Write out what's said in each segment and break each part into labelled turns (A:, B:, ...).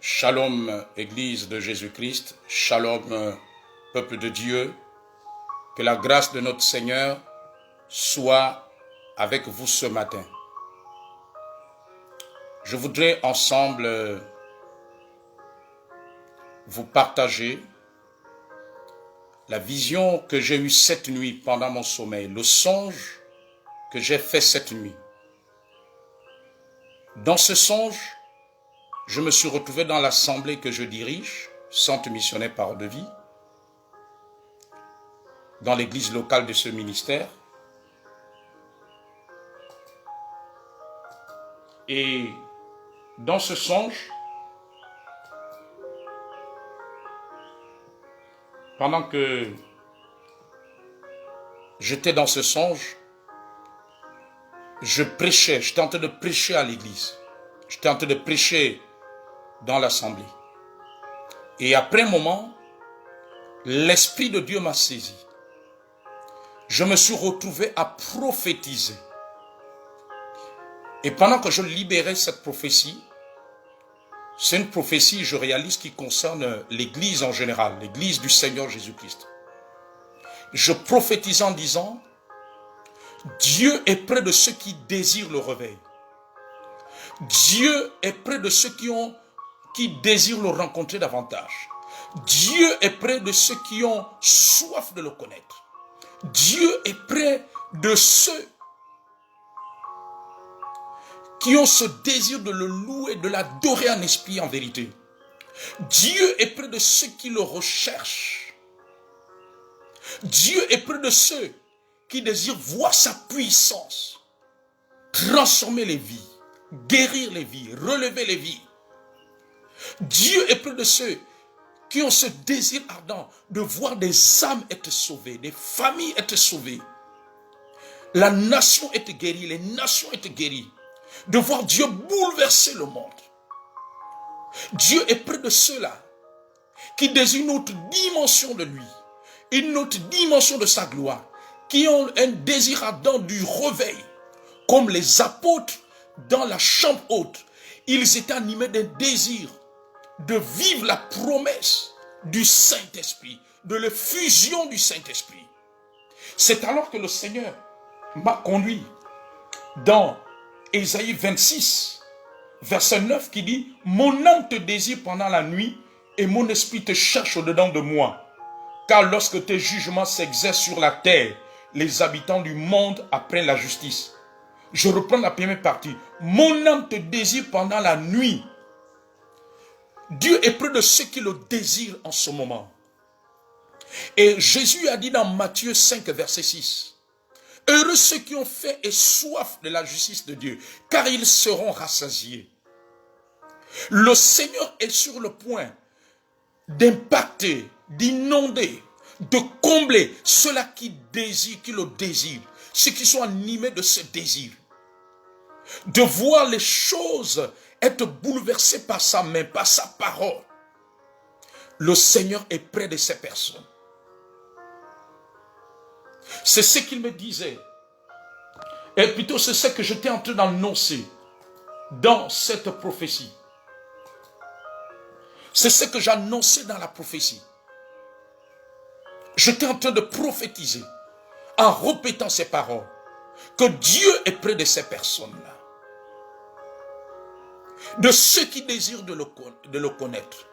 A: Shalom, Église de Jésus-Christ. Shalom, peuple de Dieu. Que la grâce de notre Seigneur soit avec vous ce matin. Je voudrais ensemble vous partager la vision que j'ai eue cette nuit pendant mon sommeil, le songe que j'ai fait cette nuit. Dans ce songe, je me suis retrouvé dans l'assemblée que je dirige, Centre missionnaire Parole de vie, dans l'église locale de ce ministère. Et dans ce songe, pendant que j'étais dans ce songe, je prêchais, j'étais en train de prêcher à l'église. J'étais en train de prêcher dans l'assemblée. Et après un moment, l'Esprit de Dieu m'a saisi. Je me suis retrouvé à prophétiser. Et pendant que je libérais cette prophétie, c'est une prophétie, je réalise, qui concerne l'Église en général, l'Église du Seigneur Jésus-Christ. Je prophétisais en disant, Dieu est près de ceux qui désirent le réveil. Dieu est près de ceux qui désirent le rencontrer davantage. Dieu est près de ceux qui ont soif de le connaître. Dieu est près de ceux qui ont ce désir de le louer, de l'adorer en esprit, en vérité. Dieu est près de ceux qui le recherchent. Dieu est près de ceux qui désirent voir sa puissance, transformer les vies, guérir les vies, relever les vies. Dieu est près de ceux qui ont ce désir ardent de voir des âmes être sauvées, des familles être sauvées. La nation être guérie, les nations être guéries. De voir Dieu bouleverser le monde. Dieu est près de ceux-là qui désirent une autre dimension de lui, une autre dimension de sa gloire, qui ont un désir ardent du réveil, comme les apôtres dans la chambre haute. Ils étaient animés d'un désir de vivre la promesse du Saint-Esprit, de l'effusion du Saint-Esprit. C'est alors que le Seigneur m'a conduit dans Ésaïe 26, verset 9, qui dit « Mon âme te désire pendant la nuit et mon esprit te cherche au-dedans de moi. Car lorsque tes jugements s'exercent sur la terre, les habitants du monde apprennent la justice. » Je reprends la première partie. « Mon âme te désire pendant la nuit. » Dieu est près de ceux qui le désirent en ce moment. Et Jésus a dit dans Matthieu 5, verset 6, « Heureux ceux qui ont faim et soif de la justice de Dieu, car ils seront rassasiés. » Le Seigneur est sur le point d'impacter, d'inonder, de combler ceux-là qui désirent, qui le désirent, ceux qui sont animés de ce désir. De voir les choses être bouleversées par sa main, par sa parole. Le Seigneur est près de ces personnes. C'est ce qu'il me disait. Et plutôt c'est ce que j'étais en train d'annoncer dans cette prophétie. C'est ce que j'annonçais dans la prophétie. J'étais en train de prophétiser en répétant ces paroles. Que Dieu est près de ces personnes-là. De ceux qui désirent de le connaître.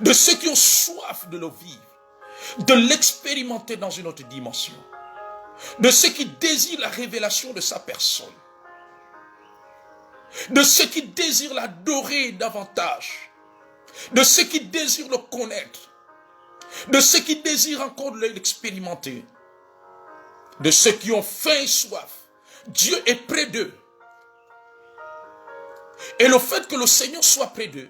A: De ceux qui ont soif de le vivre. De l'expérimenter dans une autre dimension. De ceux qui désirent la révélation de sa personne. De ceux qui désirent l'adorer davantage. De ceux qui désirent le connaître. De ceux qui désirent encore l'expérimenter. De ceux qui ont faim et soif. Dieu est près d'eux. Et le fait que le Seigneur soit près d'eux,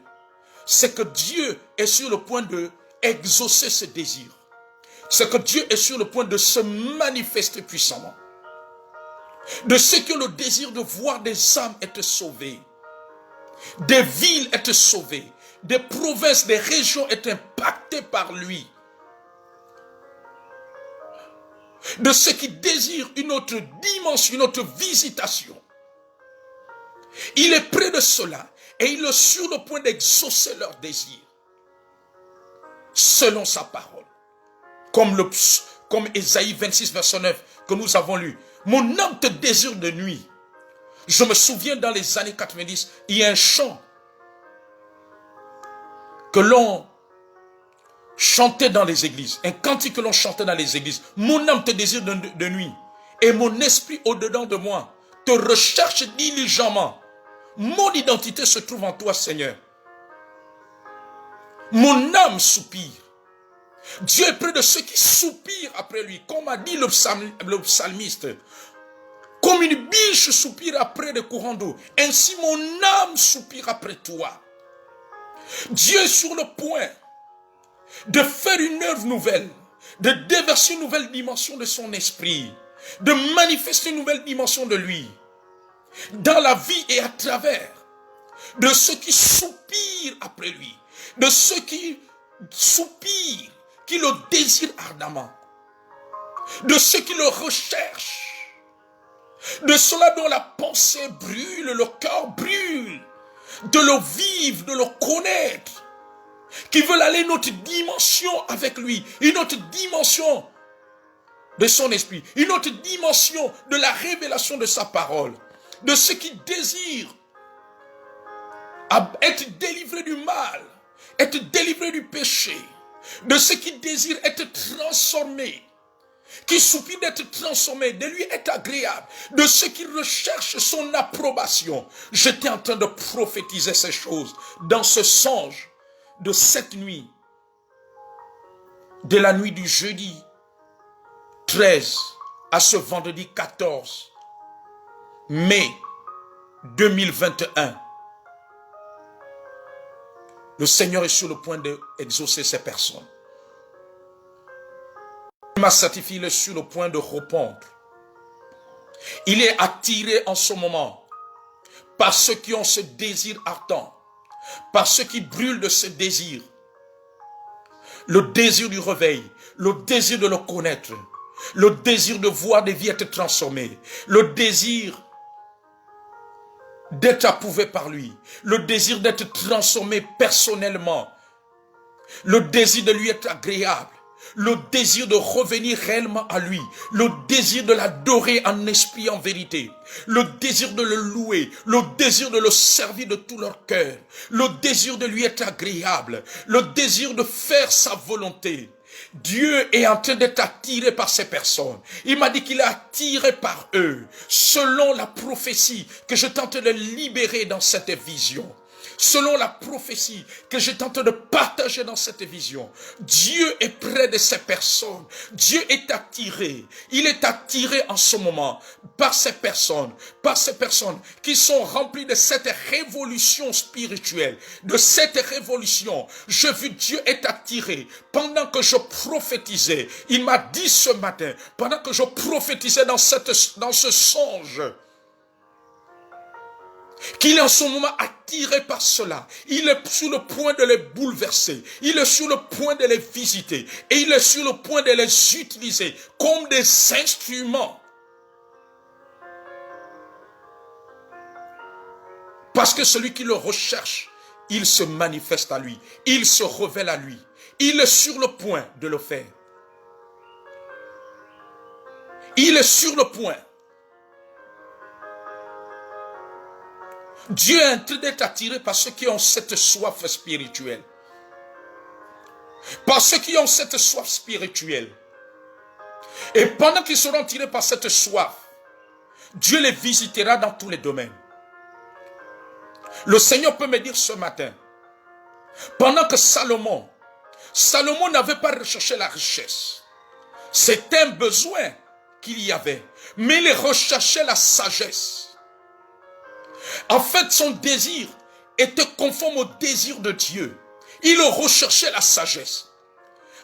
A: c'est que Dieu est sur le point de exaucer ce désir. C'est que Dieu est sur le point de se manifester puissamment. De ceux qui ont le désir de voir des âmes être sauvées, des villes être sauvées, des provinces, des régions être impactées par lui. De ceux qui désirent une autre dimension, une autre visitation. Il est près de cela Et il est sur le point d'exaucer leurs désirs, selon sa parole. Comme Ésaïe 26, verset 9, que nous avons lu. Mon âme te désire de nuit. Je me souviens dans les années 90, il y a un chant que l'on chantait dans les églises, un cantique que l'on chantait dans les églises. Mon âme te désire de nuit, et mon esprit au-dedans de moi te recherche diligemment. Mon identité se trouve en toi, Seigneur. Mon âme soupire. Dieu est près de ceux qui soupirent après lui, comme a dit le psalmiste. Comme une biche soupire après des courants d'eau, ainsi mon âme soupire après toi. Dieu est sur le point de faire une œuvre nouvelle, de déverser une nouvelle dimension de son esprit, de manifester une nouvelle dimension de lui, dans la vie et à travers de ceux qui soupirent après lui, de ceux qui soupirent, qui le désirent ardemment, de ceux qui le recherchent, de ceux-là dont la pensée brûle, le cœur brûle, de le vivre, de le connaître, qui veulent aller une autre dimension avec lui, une autre dimension de son esprit, une autre dimension de la révélation de sa parole, de ceux qui désirent être délivrés du mal, être délivrés du péché, de ceux qui désirent être transformés, qui soupirent d'être transformés, de lui être agréable, de ceux qui recherchent son approbation. J'étais en train de prophétiser ces choses dans ce songe de cette nuit, de la nuit du jeudi 13 à ce vendredi 14 mai 2021. Le Seigneur est sur le point d'exaucer ces personnes. Il m'a certifié, il est sur le point de répondre. Il est attiré en ce moment par ceux qui ont ce désir ardent, par ceux qui brûlent de ce désir. Le désir du réveil, le désir de le connaître, le désir de voir des vies être transformées, le désir d'être approuvé par lui, le désir d'être transformé personnellement, le désir de lui être agréable, le désir de revenir réellement à lui, le désir de l'adorer en esprit, en vérité, le désir de le louer, le désir de le servir de tout leur cœur, le désir de lui être agréable, le désir de faire sa volonté. Dieu est en train d'être attiré par ces personnes. Il m'a dit qu'il est attiré par eux, selon la prophétie que je tente de libérer dans cette vision. Selon la prophétie que je tente de partager dans cette vision, Dieu est près de ces personnes. Dieu est attiré. Il est attiré en ce moment par ces personnes qui sont remplies de cette révolution spirituelle, de cette révolution. Je vis Dieu est attiré. Pendant que je prophétisais, il m'a dit ce matin, pendant que je prophétisais dans ce songe, qu'il est en ce moment attiré par cela. Il est sur le point de les bouleverser. Il est sur le point de les visiter. Et il est sur le point de les utiliser comme des instruments. Parce que celui qui le recherche, il se manifeste à lui. Il se révèle à lui. Il est sur le point de le faire. Il est sur le point. Dieu est en train d'être attiré par ceux qui ont cette soif spirituelle. Par ceux qui ont cette soif spirituelle. Et pendant qu'ils seront attirés par cette soif, Dieu les visitera dans tous les domaines. Le Seigneur peut me dire ce matin, pendant que Salomon n'avait pas recherché la richesse. C'était un besoin qu'il y avait, mais il recherchait la sagesse. En fait, son désir était conforme au désir de Dieu. Il recherchait la sagesse.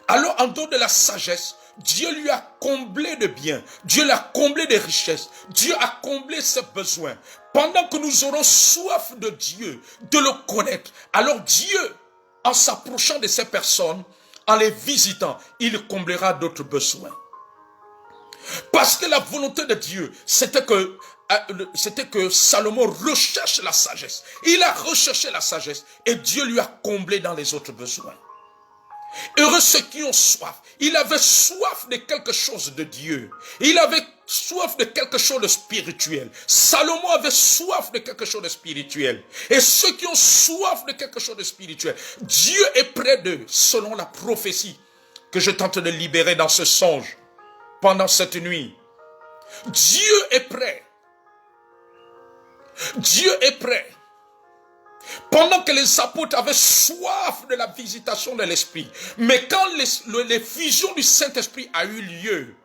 A: Alors, en dehors de la sagesse, Dieu lui a comblé de biens. Dieu l'a comblé de richesses. Dieu a comblé ses besoins. Pendant que nous aurons soif de Dieu, de le connaître, alors Dieu, en s'approchant de ces personnes, en les visitant, il comblera d'autres besoins. Parce que la volonté de Dieu, c'était que Salomon recherche la sagesse. Il a recherché la sagesse et Dieu lui a comblé dans les autres besoins. Heureux ceux qui ont soif. Il avait soif de quelque chose de Dieu. Il avait soif de quelque chose de spirituel. Salomon avait soif de quelque chose de spirituel. Et ceux qui ont soif de quelque chose de spirituel, Dieu est près d'eux, selon la prophétie que je tente de libérer dans ce songe pendant cette nuit. Dieu est prêt. Dieu est prêt. Pendant que les apôtres avaient soif de la visitation de l'Esprit, mais quand l'effusion du Saint-Esprit a eu lieu,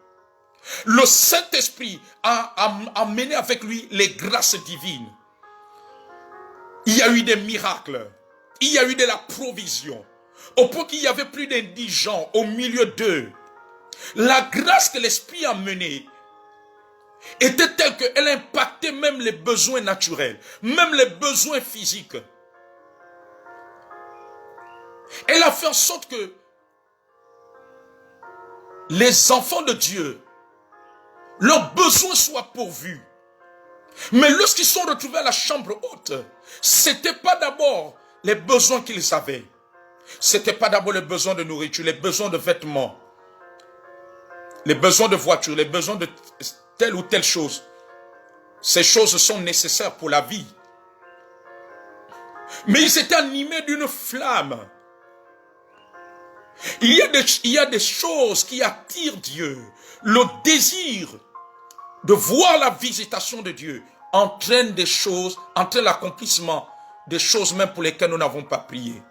A: le Saint-Esprit a amené avec lui les grâces divines. Il y a eu des miracles, il y a eu de la provision, au point qu'il n'y avait plus d'indigents au milieu d'eux. La grâce que l'Esprit a menée était telle qu'elle impactait même les besoins naturels, même les besoins physiques. Elle a fait en sorte que les enfants de Dieu, leurs besoins soient pourvus. Mais lorsqu'ils sont retrouvés à la chambre haute, c'était pas d'abord les besoins qu'ils avaient. C'était pas d'abord les besoins de nourriture, les besoins de vêtements, les besoins de voiture, les besoins de telle ou telle chose. Ces choses sont nécessaires pour la vie. Mais ils étaient animés d'une flamme. Il y a des choses qui attirent Dieu. Le désir de voir la visitation de Dieu entraîne des choses, entraîne l'accomplissement des choses même pour lesquelles nous n'avons pas prié.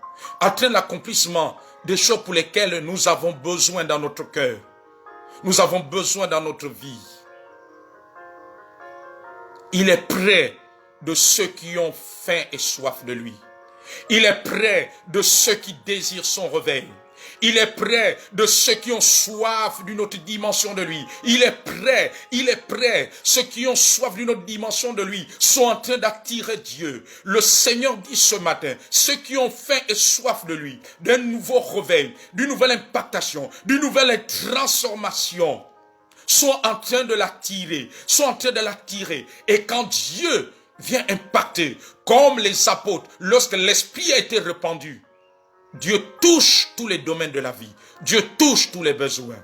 A: Entraîne l'accomplissement des choses pour lesquelles nous avons besoin dans notre cœur. Nous avons besoin dans notre vie. Il est près de ceux qui ont faim et soif de lui. Il est près de ceux qui désirent son réveil. Il est près de ceux qui ont soif d'une autre dimension de lui. Il est près. Ceux qui ont soif d'une autre dimension de lui sont en train d'attirer Dieu. Le Seigneur dit ce matin, ceux qui ont faim et soif de lui, d'un nouveau réveil, d'une nouvelle impactation, d'une nouvelle transformation, sont en train de l'attirer, Et quand Dieu vient impacter, comme les apôtres, lorsque l'Esprit a été répandu, Dieu touche tous les domaines de la vie. Dieu touche tous les besoins.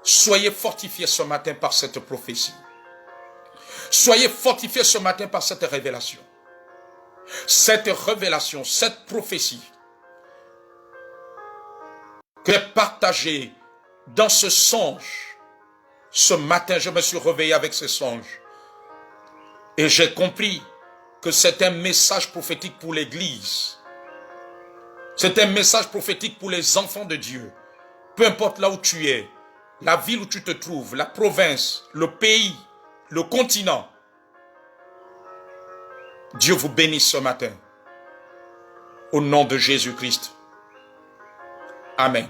A: Soyez fortifiés ce matin par cette prophétie. Soyez fortifiés ce matin par cette révélation. Cette révélation, cette prophétie que j'ai partagée dans ce songe. Ce matin, je me suis réveillé avec ce songe. Et j'ai compris que c'est un message prophétique pour l'Église. C'est un message prophétique pour les enfants de Dieu. Peu importe là où tu es, la ville où tu te trouves, la province, le pays, le continent. Dieu vous bénisse ce matin. Au nom de Jésus-Christ. Amen.